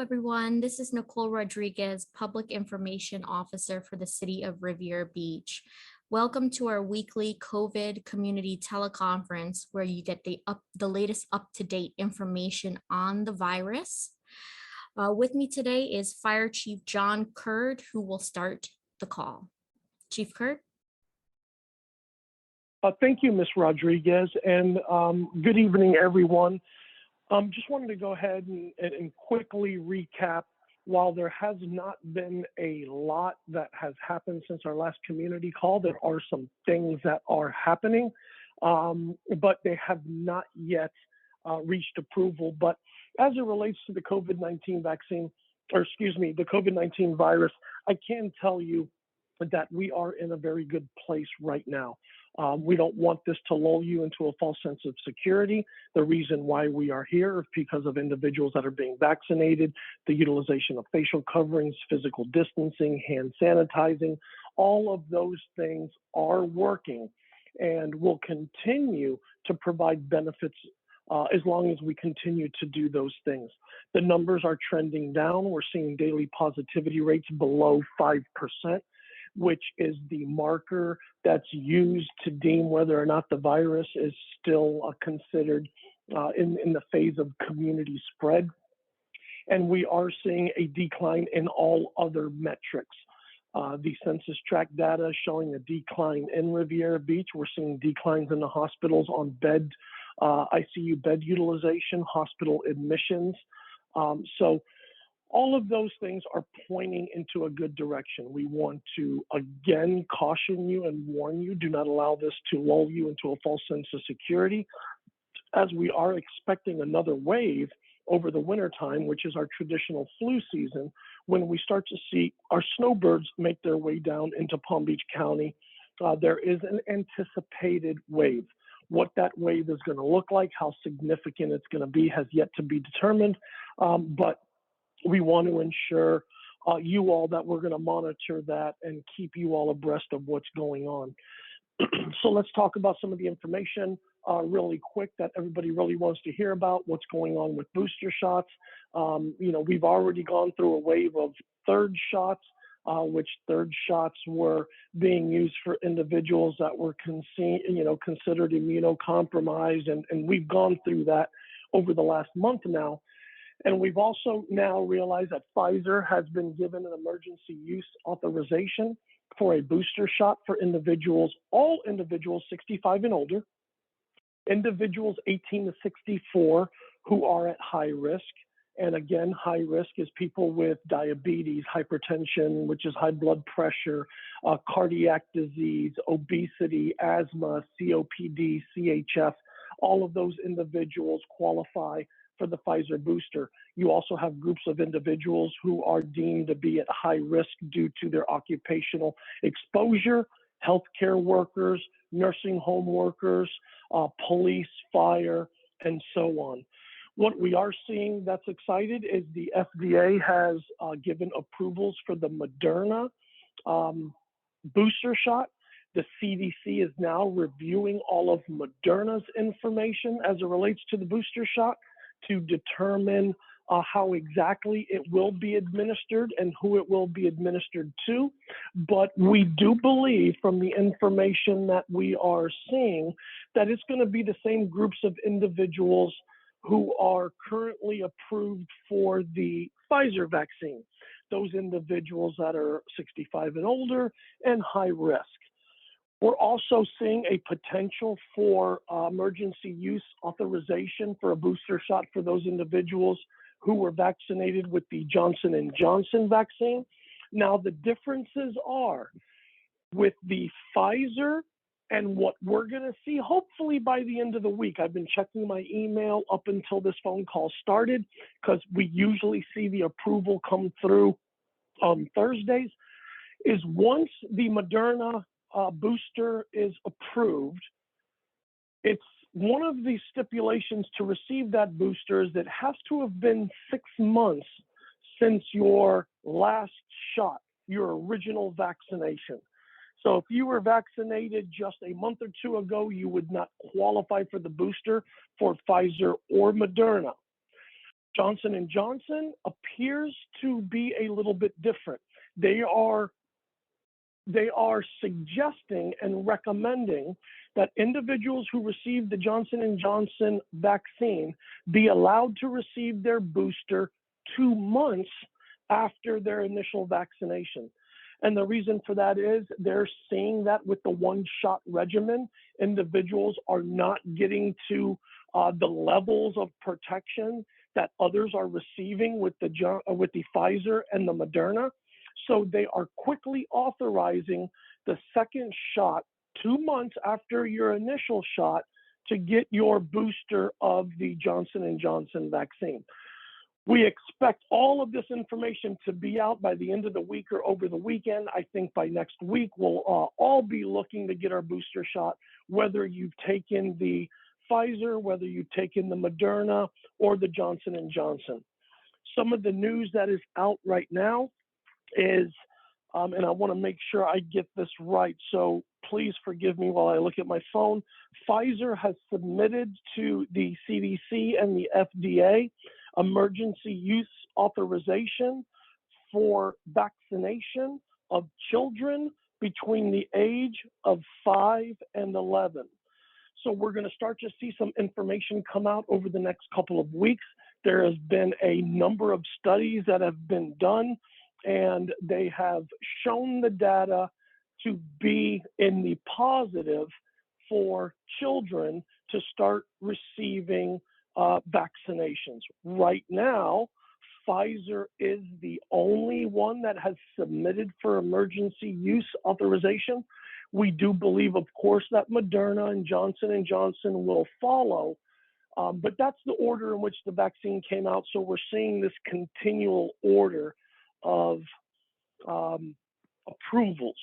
everyone. This is Nicole Rodriguez, Public Information Officer for the City of Riviera Beach. Welcome to our weekly COVID community teleconference, where you get the latest up-to-date information on the virus. With me today is Fire Chief John Curd, who will start the call. Chief Curd? Thank you, Ms. Rodriguez, and good evening, everyone. Just wanted to go ahead and quickly recap. While there has not been a lot that has happened since our last community call, there are some things that are happening, but they have not yet reached approval. But as it relates to the COVID-19 vaccine, or excuse me, the COVID-19 virus, I can tell you that we are in a very good place right now. We don't want this to lull you into a false sense of security. The reason why we are here is because of individuals that are being vaccinated, the utilization of facial coverings, physical distancing, hand sanitizing. All of those things are working and will continue to provide benefits as long as we continue to do those things. The numbers are trending down. We're seeing daily positivity rates below 5%. Which is the marker that's used to deem whether or not the virus is still considered in the phase of community spread. And we are seeing a decline in all other metrics. The census tract data is showing a decline in Riviera Beach. We're seeing declines in the hospitals on ICU bed utilization, hospital admissions. So all of those things are pointing into a good direction. We want to, again, caution you and warn you, do not allow this to lull you into a false sense of security, as we are expecting another wave over the wintertime, which is our traditional flu season, when we start to see our snowbirds make their way down into Palm Beach County. There is an anticipated wave. What that wave is going to look like, how significant it's going to be, has yet to be determined, but we want to ensure you all that we're going to monitor that and keep you all abreast of what's going on. So let's talk about some of the information really quick that everybody really wants to hear about, what's going on with booster shots. We've already gone through a wave of third shots, which third shots were being used for individuals that were considered immunocompromised. And we've gone through that over the last month now. And we've also now realized that Pfizer has been given an emergency use authorization for a booster shot for individuals, all individuals 65 and older, individuals 18 to 64 who are at high risk. And again, high risk is people with diabetes, hypertension, which is high blood pressure, cardiac disease, obesity, asthma, COPD, CHF. All of those individuals qualify for the Pfizer booster. You also have groups of individuals who are deemed to be at high risk due to their occupational exposure, healthcare workers, nursing home workers, police, fire, and so on. What we are seeing that's excited is the FDA has given approvals for the Moderna booster shot. The CDC is now reviewing all of Moderna's information as it relates to the booster shot to determine how exactly it will be administered and who it will be administered to. But we do believe from the information that we are seeing that it's going to be the same groups of individuals who are currently approved for the Pfizer vaccine, those individuals that are 65 and older and high risk. We're also seeing a potential for emergency use authorization for a booster shot for those individuals who were vaccinated with the Johnson & Johnson vaccine. Now, the differences are with the Pfizer and what we're going to see, hopefully by the end of the week. I've been checking my email up until this phone call started because we usually see the approval come through on Thursdays, is once the Moderna booster is approved, it's one of the stipulations to receive that booster is that it has to have been 6 months since your last shot, your original vaccination. So if you were vaccinated just a month or two ago, you would not qualify for the booster for Pfizer or Moderna. Johnson & Johnson appears to be a little bit different. They are suggesting and recommending that individuals who receive the Johnson & Johnson vaccine be allowed to receive their booster 2 months after their initial vaccination. And the reason for that is they're seeing that with the one-shot regimen, individuals are not getting to the levels of protection that others are receiving with the Pfizer and the Moderna. So they are quickly authorizing the second shot 2 months after your initial shot to get your booster of the Johnson & Johnson vaccine. We expect all of this information to be out by the end of the week or over the weekend. I think by next week, we'll all be looking to get our booster shot, whether you've taken the Pfizer, whether you've taken the Moderna or the Johnson & Johnson. Some of the news that is out right now is, and I want to make sure I get this right, so please forgive me while I look at my phone. Pfizer has submitted to the CDC and the FDA emergency use authorization for vaccination of children between the age of 5 and 11. So we're going to start to see some information come out over the next couple of weeks. There has been a number of studies that have been done, and they have shown the data to be in the positive for children to start receiving vaccinations. Right now, Pfizer is the only one that has submitted for emergency use authorization. We do believe, of course, that Moderna and Johnson & Johnson will follow, but that's the order in which the vaccine came out. So we're seeing this continual order of approvals.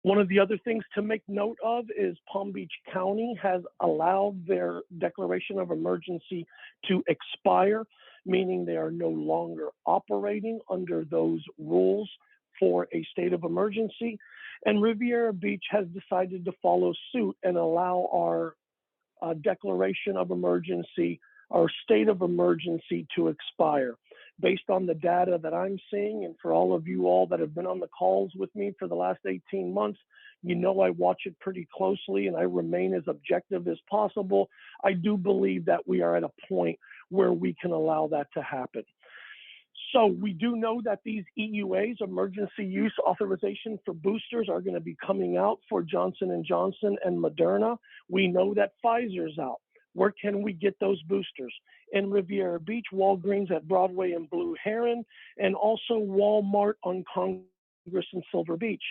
One of the other things to make note of is Palm Beach County has allowed their declaration of emergency to expire, meaning they are no longer operating under those rules for a state of emergency. And Riviera Beach has decided to follow suit and allow our declaration of emergency, our state of emergency, to expire. Based on the data that I'm seeing, and for all of you all that have been on the calls with me for the last 18 months, you know I watch it pretty closely and I remain as objective as possible. I do believe that we are at a point where we can allow that to happen. So we do know that these EUAs, emergency use authorization for boosters, are going to be coming out for Johnson & Johnson and Moderna. We know that Pfizer's out. Where can we get those boosters? In Riviera Beach, Walgreens at Broadway and Blue Heron, and also Walmart on Congress and Silver Beach.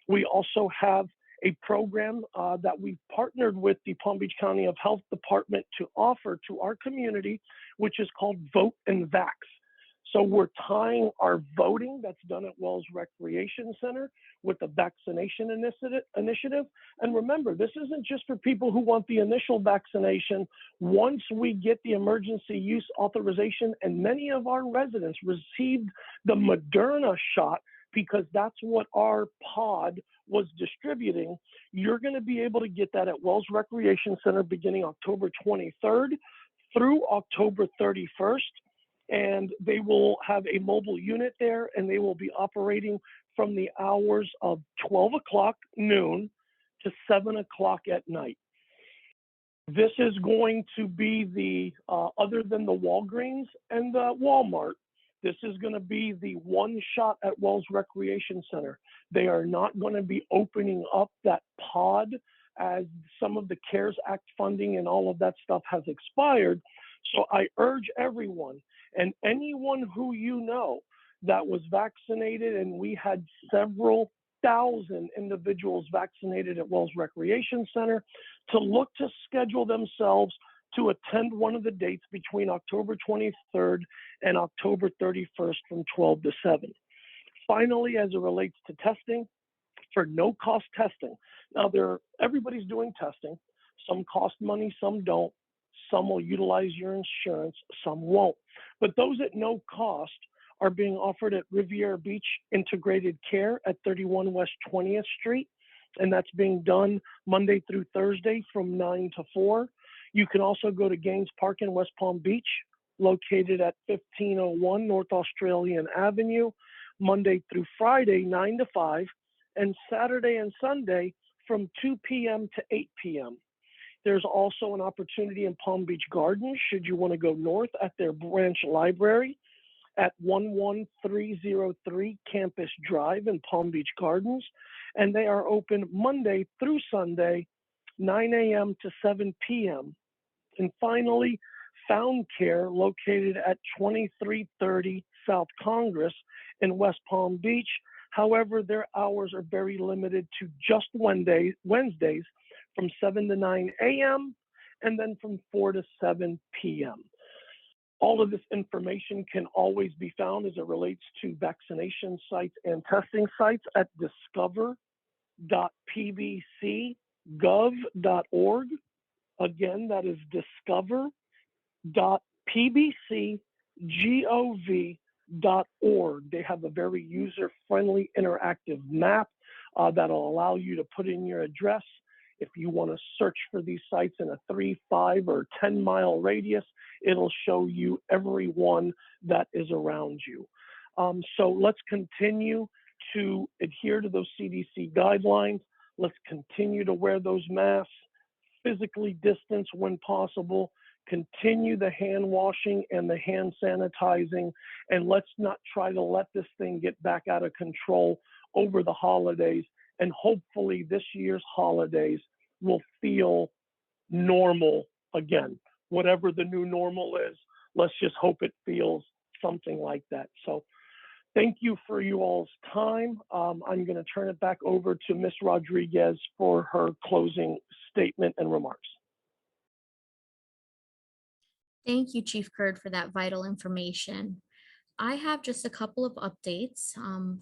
We also have a program that we've partnered with the Palm Beach County Health Department to offer to our community, which is called Vote and Vax. So we're tying our voting that's done at Wells Recreation Center with the vaccination initiative. And remember, this isn't just for people who want the initial vaccination. Once we get the emergency use authorization, and many of our residents received the Moderna shot because that's what our pod was distributing, you're going to be able to get that at Wells Recreation Center beginning October 23rd through October 31st. And they will have a mobile unit there, and they will be operating from the hours of 12 o'clock noon to 7 o'clock at night. This is going to be the, other than the Walgreens and the Walmart, this is going to be the one shot at Wells Recreation Center. They are not going to be opening up that pod as some of the CARES Act funding and all of that stuff has expired. So I urge everyone, and anyone who you know that was vaccinated, and we had several thousand individuals vaccinated at Wells Recreation Center, to look to schedule themselves to attend one of the dates between October 23rd and October 31st from 12 to 7. Finally, as it relates to testing, for no-cost testing. Now, everybody's doing testing. Some cost money, some don't. Some will utilize your insurance, some won't. But those at no cost are being offered at Riviera Beach Integrated Care at 31 West 20th Street, and that's being done Monday through Thursday from 9 to 4. You can also go to Gaines Park in West Palm Beach, located at 1501 North Australian Avenue, Monday through Friday, 9 to 5, and Saturday and Sunday from 2 p.m. to 8 p.m. There's also an opportunity in Palm Beach Gardens, should you want to go north, at their branch library at 11303 Campus Drive in Palm Beach Gardens. And they are open Monday through Sunday, 9 a.m. to 7 p.m. And finally, Found Care, located at 2330 South Congress in West Palm Beach. However, their hours are very limited to just Wednesdays from 7 to 9 a.m. and then from 4 to 7 p.m. All of this information can always be found as it relates to vaccination sites and testing sites at discover.pbcgov.org. Again, that is discover.pbcgov.org. They have a very user-friendly interactive map that'll allow you to put in your address. If you want to search for these sites in a 3, 5, or 10-mile radius, it'll show you every one that is around you. So let's continue to adhere to those CDC guidelines. Let's continue to wear those masks, physically distance when possible, continue the hand washing and the hand sanitizing, and let's not try to let this thing get back out of control over the holidays. And hopefully this year's holidays will feel normal again. Whatever the new normal is, let's just hope it feels something like that. So thank you for you all's time. I'm going to turn it back over to Ms. Rodriguez for her closing statement and remarks. Thank you, Chief Curd, for that vital information. I have just a couple of updates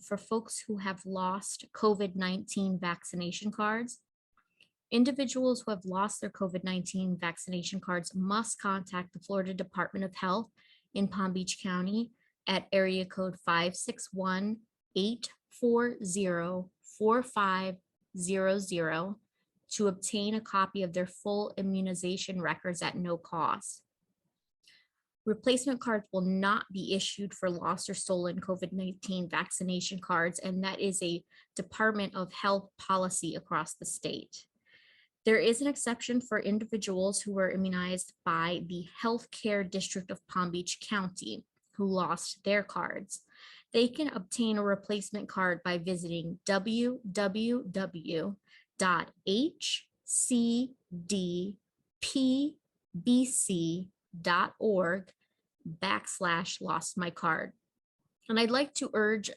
for folks who have lost COVID-19 vaccination cards. Individuals who have lost their COVID-19 vaccination cards must contact the Florida Department of Health in Palm Beach County at area code 561-840-4500 to obtain a copy of their full immunization records at no cost. Replacement cards will not be issued for lost or stolen COVID-19 vaccination cards, and that is a Department of Health policy across the state. There is an exception for individuals who were immunized by the Healthcare District of Palm Beach County who lost their cards. They can obtain a replacement card by visiting www.hcdpbc.org/lostmycard. And I'd like to urge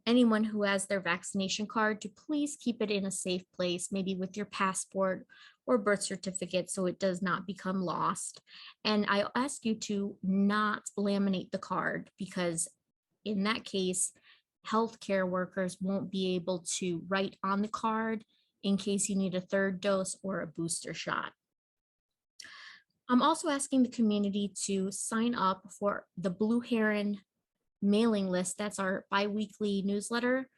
anyone who has their vaccination card to please keep it in a safe place, maybe with your passport or birth certificate, so it does not become lost. And I ask you to not laminate the card, because in that case, healthcare workers won't be able to write on the card in case you need a third dose or a booster shot. I'm also asking the community to sign up for the Blue Heron mailing list. That's our bi-weekly newsletter,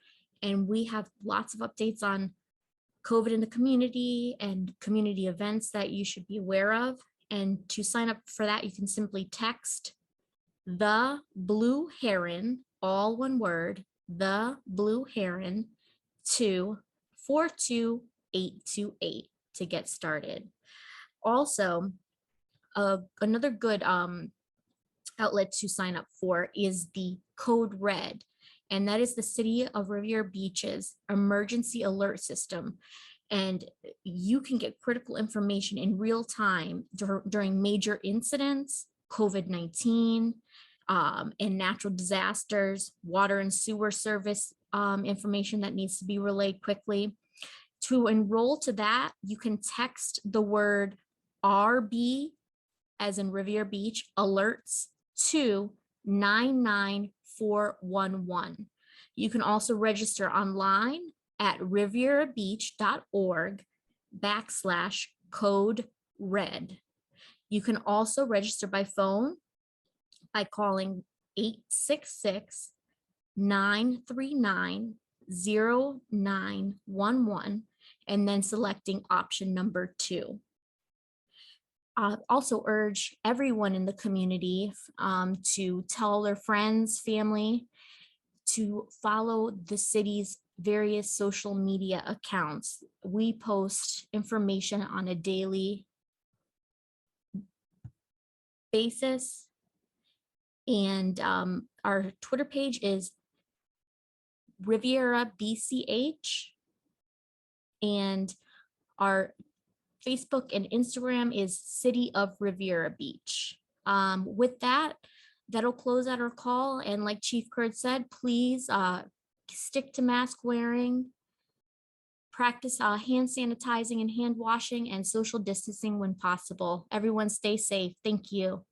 and we have lots of updates on COVID in the community and community events that you should be aware of. And to sign up for that, you can simply text the Blue Heron, all one word, the Blue Heron, to 42828 to get started. Also, another good outlet to sign up for is the Code Red, and that is the City of Riviera Beach's emergency alert system. And you can get critical information in real time during major incidents, COVID-19, and natural disasters, water and sewer service information that needs to be relayed quickly. To enroll to that, you can text the word RB, as in Riviera Beach, alerts, to 99411. You can also register online at rivierabeach.org/code red. You can also register by phone by calling 866-939-0911 and then selecting option number 2. also urge everyone in the community to tell their friends, family, to follow the city's various social media accounts. We post information on a daily basis. And our Twitter page is Riviera BCH. And our Facebook and Instagram is City of Riviera Beach. With that, that'll close out our call. And like Chief Kurt said, please stick to mask wearing, practice hand sanitizing and hand washing, and social distancing when possible. Everyone stay safe. Thank you.